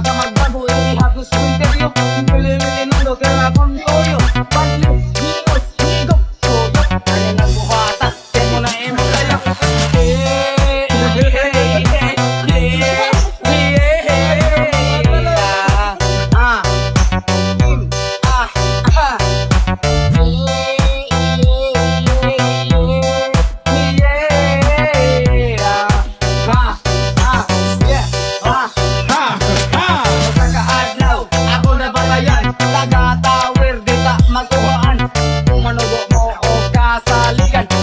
ka magbago, ihagos ko interview. Mili-mili mundo, kaya akong toyo. Baliw, higos, higop, soyo. Ano nang buhatas, yan mo na emo kayo.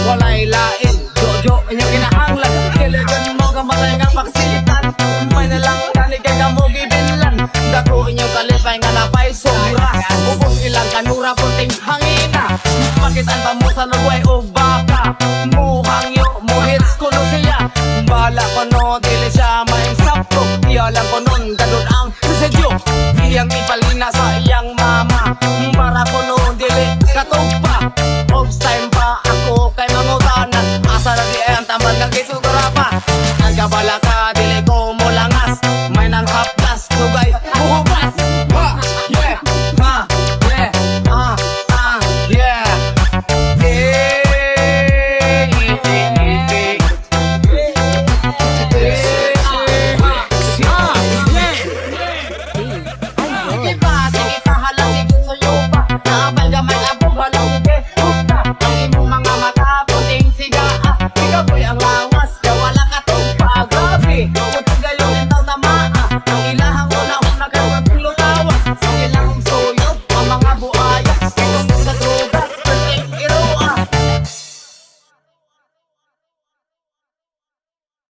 Walay lain, jojo inyong kinahanglan. Kailangan mo kamatay nga pagsilitan. May nalang kanig kay kamo gibinlan. Dako inyong kalipay nga napay sobra. Ubos ilang kanura punting hangina. Makitaan pa mo sa lugway o baka. Muhangyo, muhits kuno siya. Bala ko no, dili siya may sapro. Iyalang ko nun, ganun ang resedyo. Iyang ipalina sa iyang mama. Para ko no, dili katugpa. Off time pa ako kay mangutanan. Asa na di ay ang tamad kang kisugura pa. Nagkabala